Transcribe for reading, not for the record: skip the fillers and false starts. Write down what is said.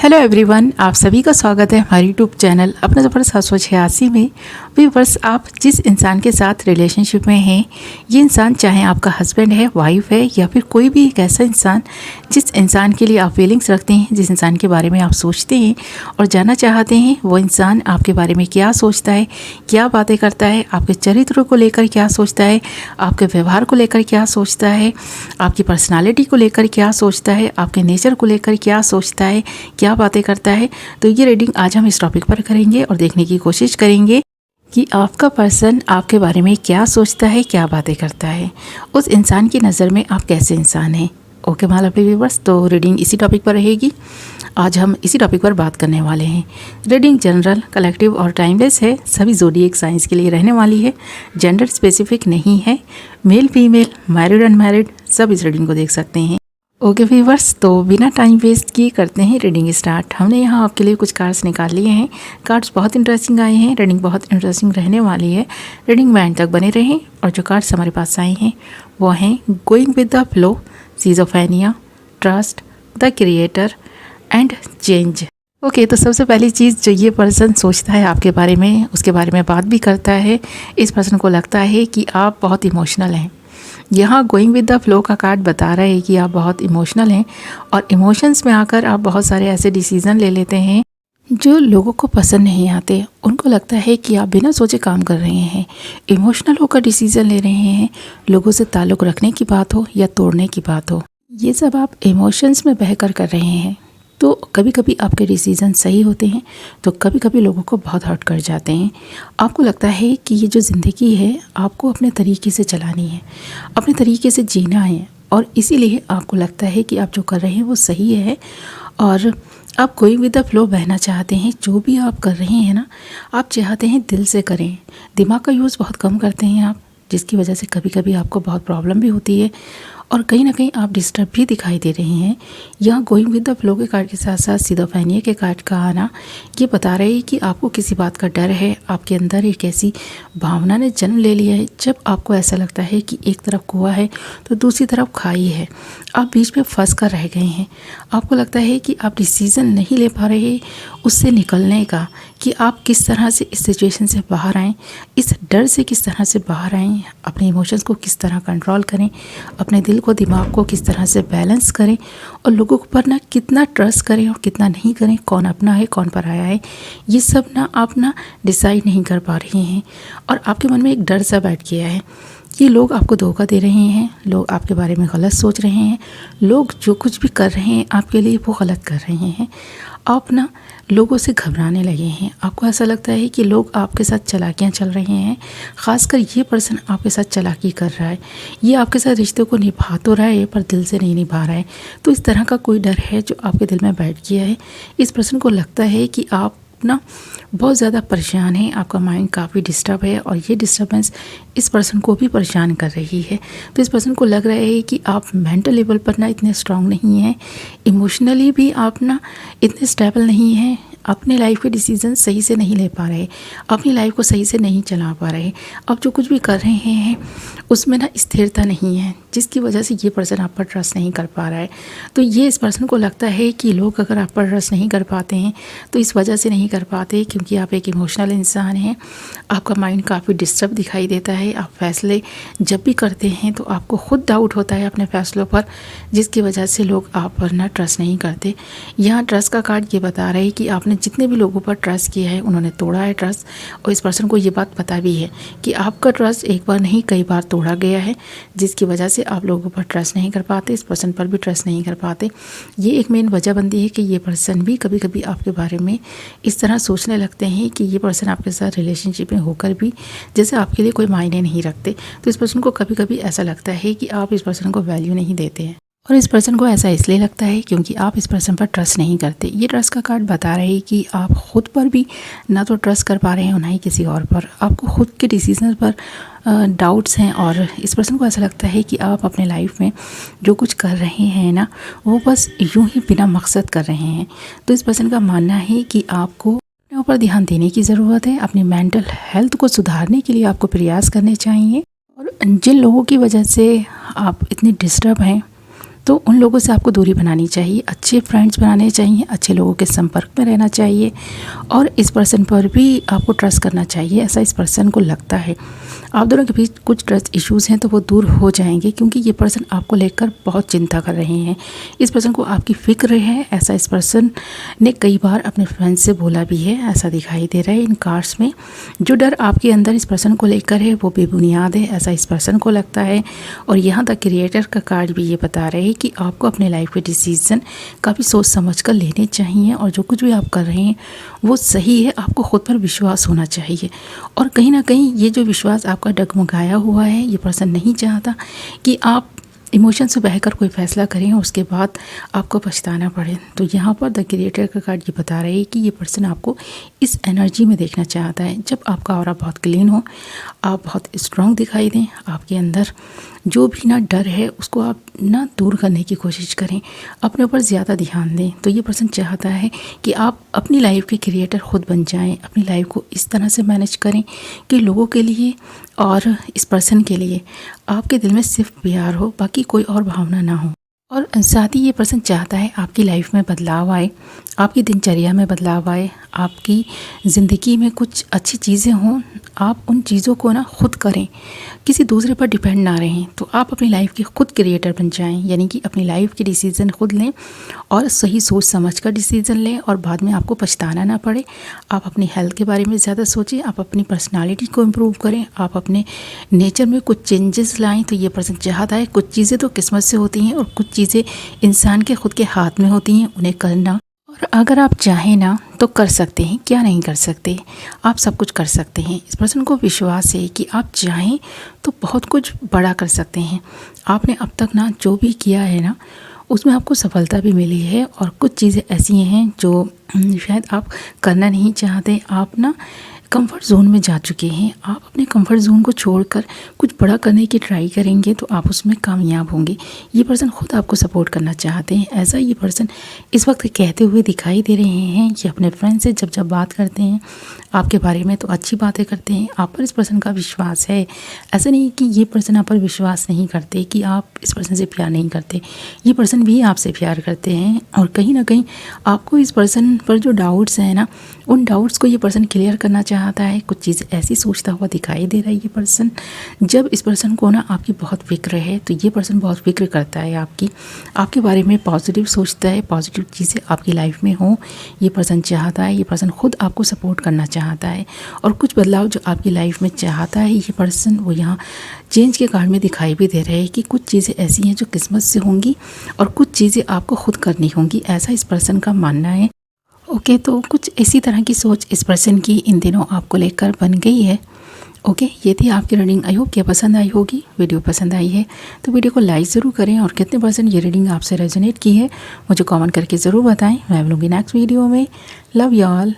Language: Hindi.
हेलो एवरीवन, आप सभी का स्वागत है हमारे यूट्यूब चैनल अपना ज़बरदस्त 786 में। व्यूअर्स, आप जिस इंसान के साथ रिलेशनशिप में हैं, ये इंसान चाहे आपका हस्बैंड है, वाइफ है या फिर कोई भी एक ऐसा इंसान जिस इंसान के लिए आप फीलिंग्स रखते हैं, जिस इंसान के बारे में आप सोचते हैं और जानना चाहते हैं वो इंसान आपके बारे में क्या सोचता है, क्या बातें करता है, आपके चरित्र को लेकर क्या सोचता है, आपके व्यवहार को लेकर क्या सोचता है, आपकी पर्सनालिटी को लेकर क्या सोचता है, आपके नेचर को लेकर क्या सोचता है, क्या बातें करता है। तो ये रीडिंग आज हम इस टॉपिक पर करेंगे और देखने की कोशिश करेंगे कि आपका पर्सन आपके बारे में क्या सोचता है, क्या बातें करता है, उस इंसान की नज़र में आप कैसे इंसान हैं। ओके माय लवली व्यूअर्स, तो रीडिंग इसी टॉपिक पर रहेगी। आज हम इसी टॉपिक पर बात करने वाले हैं। रीडिंग जनरल, कलेक्टिव और टाइमलेस है। सभी ज़ोडिएक साइंस के लिए रहने वाली है। जेंडर स्पेसिफिक नहीं है। मेल फीमेल, मैरिड अनमैरिड सब इस रीडिंग को देख सकते हैं। ओके व्यूअर्स, तो बिना टाइम वेस्ट किए करते हैं रीडिंग स्टार्ट। हमने यहाँ आपके लिए कुछ कार्ड्स निकाल लिए हैं। कार्ड्स बहुत इंटरेस्टिंग आए हैं। रीडिंग बहुत इंटरेस्टिंग रहने वाली है। रीडिंग में एंड तक बने रहें। और जो कार्ड्स हमारे पास आए हैं वो हैं going with the flow, schizophrenia, trust, the creator and change. Okay, तो सबसे पहली चीज़ जो ये पर्सन सोचता है आपके बारे में, उसके बारे में बात भी करता है। इस पर्सन को लगता है कि आप बहुत इमोशनल हैं। यहाँ गोइंग विद द फ्लो का कार्ड बता रहा है कि आप बहुत इमोशनल हैं और इमोशंस में आकर आप बहुत सारे ऐसे डिसीज़न ले लेते हैं जो लोगों को पसंद नहीं आते। उनको लगता है कि आप बिना सोचे काम कर रहे हैं, इमोशनल होकर डिसीज़न ले रहे हैं। लोगों से ताल्लुक़ रखने की बात हो या तोड़ने की बात हो, ये सब आप इमोशंस में बहकर कर रहे हैं। तो कभी कभी आपके डिसीज़न सही होते हैं तो कभी कभी लोगों को बहुत हर्ट कर जाते हैं। आपको लगता है कि ये जो ज़िंदगी है आपको अपने तरीके से चलानी है, अपने तरीके से जीना है और इसीलिए आपको लगता है कि आप जो कर रहे हैं वो सही है और आप गोइंग विद द फ्लो बहना चाहते हैं। जो भी आप कर रहे हैं ना, आप चाहते हैं दिल से करें। दिमाग का यूज़ बहुत कम करते हैं आप, जिसकी वजह से कभी कभी आपको बहुत प्रॉब्लम भी होती है और कहीं ना कहीं आप डिस्टर्ब भी दिखाई दे रहे हैं। यहाँ गोइंग विद द फ्लो के कार्ड के साथ साथ सीज़ोफेनिया के कार्ड का आना ये बता रहे हैं कि आपको किसी बात का डर है। आपके अंदर एक ऐसी भावना ने जन्म ले लिया है जब आपको ऐसा लगता है कि एक तरफ कुआं है तो दूसरी तरफ खाई है, आप बीच में फंस कर रह गए हैं। आपको लगता है कि आप डिसीज़न नहीं ले पा रहे उससे निकलने का, कि आप किस तरह से इस सिचुएशन से बाहर आएँ, इस डर से किस तरह से बाहर आएँ, अपने इमोशंस को किस तरह कंट्रोल करें, अपने दिल को, दिमाग को किस तरह से बैलेंस करें और लोगों पर ना कितना ट्रस्ट करें और कितना नहीं करें, कौन अपना है कौन पराया है, ये सब ना आप ना डिसाइड नहीं कर पा रहे हैं। और आपके मन में एक डर सा बैठ गया है कि लोग आपको धोखा दे रहे हैं, लोग आपके बारे में गलत सोच रहे हैं, लोग जो कुछ भी कर रहे हैं आपके लिए वो गलत कर रहे हैं। आप ना लोगों से घबराने लगे हैं। आपको ऐसा लगता है कि लोग आपके साथ चालाकियाँ चल रहे हैं। ख़ासकर ये पर्सन आपके साथ चालाकी कर रहा है, ये आपके साथ रिश्ते को निभा तो रहा है पर दिल से नहीं निभा रहा है। तो इस तरह का कोई डर है जो आपके दिल में बैठ गया है। इस पर्सन को लगता है कि आप ना बहुत ज़्यादा परेशान है, आपका माइंड काफ़ी डिस्टर्ब है और ये डिस्टर्बेंस इस पर्सन को भी परेशान कर रही है। तो इस पर्सन को लग रहा है कि आप मेंटल लेवल पर ना इतने स्ट्रांग नहीं हैं, इमोशनली भी आप ना इतने स्टेबल नहीं हैं, अपने लाइफ के डिसीजन सही से नहीं ले पा रहे, अपनी लाइफ को सही से नहीं चला पा रहे। अब जो कुछ भी कर रहे हैं उसमें ना स्थिरता नहीं है, जिसकी वजह से ये पर्सन आप पर ट्रस्ट नहीं कर पा रहा है। तो ये इस पर्सन को लगता है कि लोग अगर आप पर ट्रस्ट नहीं कर पाते हैं तो इस वजह से नहीं कर पाते क्योंकि आप एक इमोशनल इंसान हैं। आपका माइंड काफ़ी डिस्टर्ब दिखाई देता है। आप फैसले जब भी करते हैं तो आपको खुद डाउट होता है अपने फैसलों पर, जिसकी वजह से लोग आप पर ना ट्रस्ट नहीं करते। यहाँ ट्रस्ट का कार्ड ये बता रहा है कि आपने जितने भी लोगों पर ट्रस्ट किया है उन्होंने तोड़ा है ट्रस्ट, और इस पर्सन को ये बात पता भी है कि आपका ट्रस्ट एक बार नहीं कई बार तोड़ा गया है, जिसकी वजह से आप लोगों पर ट्रस्ट नहीं कर पाते, इस पर्सन पर भी ट्रस्ट नहीं कर पाते। ये एक मेन वजह बनती है कि ये पर्सन भी कभी कभी आपके बारे में इस तरह सोचने लगते हैं कि ये पर्सन आपके साथ रिलेशनशिप में होकर भी जैसे आपके लिए कोई मायने नहीं रखते। तो इस पर्सन को कभी कभी ऐसा लगता है कि आप इस पर्सन को वैल्यू नहीं देते हैं और इस पर्सन को ऐसा इसलिए लगता है क्योंकि आप इस पर्सन पर ट्रस्ट नहीं करते। ये ट्रस्ट का कार्ड बता रहे हैं कि आप खुद पर भी ना तो ट्रस्ट कर पा रहे हैं और ना ही किसी और पर। आपको खुद के डिसीजन पर डाउट्स हैं और इस पर्सन को ऐसा लगता है कि आप अपने लाइफ में जो कुछ कर रहे हैं ना वो बस यूं ही बिना मकसद कर रहे हैं। तो इस पर्सन का मानना है कि आपको अपने ऊपर ध्यान देने की ज़रूरत है। अपनी मेंटल हेल्थ को सुधारने के लिए आपको प्रयास करने चाहिए। और जिन लोगों की वजह से आप इतने डिस्टर्ब हैं तो उन लोगों से आपको दूरी बनानी चाहिए, अच्छे फ्रेंड्स बनाने चाहिए, अच्छे लोगों के संपर्क में रहना चाहिए और इस पर्सन पर भी आपको ट्रस्ट करना चाहिए, ऐसा इस पर्सन को लगता है। आप दोनों के बीच कुछ ट्रस्ट इश्यूज़ हैं तो वो दूर हो जाएंगे, क्योंकि ये पर्सन आपको लेकर बहुत चिंता कर रहे हैं। इस पर्सन को आपकी फ़िक्र है, ऐसा इस पर्सन ने कई बार अपने फ्रेंड्स से बोला भी है, ऐसा दिखाई दे रहा है इन कार्ड्स में। जो डर आपके अंदर इस पर्सन को लेकर है वो बेबुनियाद है, ऐसा इस पर्सन को लगता है। और यहाँ तक क्रिएटर का कार्ड भी ये बता रहे हैं कि आपको अपने लाइफ के डिसीजन काफ़ी सोच समझ कर लेने चाहिए और जो कुछ भी आप कर रहे हैं वो सही है। आपको खुद पर विश्वास होना चाहिए और कहीं ना कहीं ये जो विश्वास आपका डगमगाया हुआ है, ये पर्सन नहीं चाहता कि आप इमोशन से बहकर कोई फ़ैसला करें और उसके बाद आपको पछताना पड़े। तो यहाँ पर द क्रिएटर का कार्ड ये बता रहे हैं कि ये पर्सन आपको इस एनर्जी में देखना चाहता है जब आपका ऑरा बहुत क्लीन हो, आप बहुत स्ट्रांग दिखाई दें, आपके अंदर जो भी ना डर है उसको आप ना दूर करने की कोशिश करें, अपने ऊपर ज़्यादा ध्यान दें। तो ये पर्सन चाहता है कि आप अपनी लाइफ के क्रिएटर खुद बन जाएं, अपनी लाइफ को इस तरह से मैनेज करें कि लोगों के लिए और इस पर्सन के लिए आपके दिल में सिर्फ प्यार हो, बाकी कोई और भावना ना हो। और साथ ही ये पर्सन चाहता है आपकी लाइफ में बदलाव आए, आपकी दिनचर्या में बदलाव आए, आपकी ज़िंदगी में कुछ अच्छी चीज़ें हों, आप उन चीज़ों को ना खुद करें, किसी दूसरे पर डिपेंड ना रहें। तो आप अपनी लाइफ के खुद क्रिएटर बन जाएं, यानी कि अपनी लाइफ के डिसीज़न खुद लें और सही सोच समझ कर डिसीज़न लें और बाद में आपको पछताना ना पड़े। आप अपनी हेल्थ के बारे में ज़्यादा सोचें, आप अपनी पर्सनालिटी को इम्प्रूव करें, आप अपने नेचर में कुछ चेंजेस लाएँ। तो ये पर्सन चाहता है, कुछ चीज़ें तो किस्मत से होती हैं और कुछ चीज़ें इंसान के खुद के हाथ में होती हैं, उन्हें करना। और अगर आप चाहें ना तो कर सकते हैं, क्या नहीं कर सकते, आप सब कुछ कर सकते हैं। इस पर्सन को विश्वास है कि आप चाहें तो बहुत कुछ बड़ा कर सकते हैं। आपने अब तक ना जो भी किया है ना उसमें आपको सफलता भी मिली है और कुछ चीज़ें ऐसी हैं जो शायद आप करना नहीं चाहते। आप ना कंफर्ट जोन में जा चुके हैं, आप अपने कंफर्ट जोन को छोड़कर कुछ बड़ा करने की ट्राई करेंगे तो आप उसमें कामयाब होंगे। ये पर्सन खुद आपको सपोर्ट करना चाहते हैं, ऐसा ये पर्सन इस वक्त कहते हुए दिखाई दे रहे हैं। ये अपने फ्रेंड से जब बात करते हैं आपके बारे में तो अच्छी बातें करते हैं, आप पर इस पर्सन का विश्वास है। ऐसा नहीं कि ये पर्सन आप पर विश्वास नहीं करते, कि आप इस पर्सन से प्यार नहीं करते, ये पर्सन भी आपसे प्यार करते हैं। और कहीं ना कहीं आपको इस पर्सन पर जो डाउट्स हैं ना, उन डाउट्स को ये पर्सन क्लियर करना चाहता है। कुछ चीज़ ऐसी सोचता हुआ दिखाई दे रहा है ये पर्सन। जब इस पर्सन को ना आपकी बहुत फिक्र है तो ये पर्सन बहुत फिक्र करता है आपके बारे में, पॉजिटिव सोचता है, पॉजिटिव चीज़ें आपकी लाइफ में हों ये पर्सन चाहता है। ये पर्सन खुद आपको सपोर्ट करना चाहता है और कुछ बदलाव जो आपकी लाइफ में चाहता है ये पर्सन, वो यहाँ चेंज के कार्ड में दिखाई भी दे रहे हैं कि कुछ चीज़ें ऐसी हैं जो किस्मत से होंगी और कुछ चीज़ें आपको खुद करनी होंगी, ऐसा इस पर्सन का मानना है। ओके, तो कुछ इसी तरह की सोच इस पर्सन की इन दिनों आपको लेकर बन गई है। ओके, ये थी आपकी रीडिंग। आई होप क्या पसंद आई होगी। वीडियो पसंद आई है तो वीडियो को लाइक ज़रूर करें और कितने परसेंट ये रीडिंग आपसे रेजोनेट की है मुझे कमेंट करके ज़रूर बताएं। मैं मिलूँगी नेक्स्ट वीडियो में। Love you all.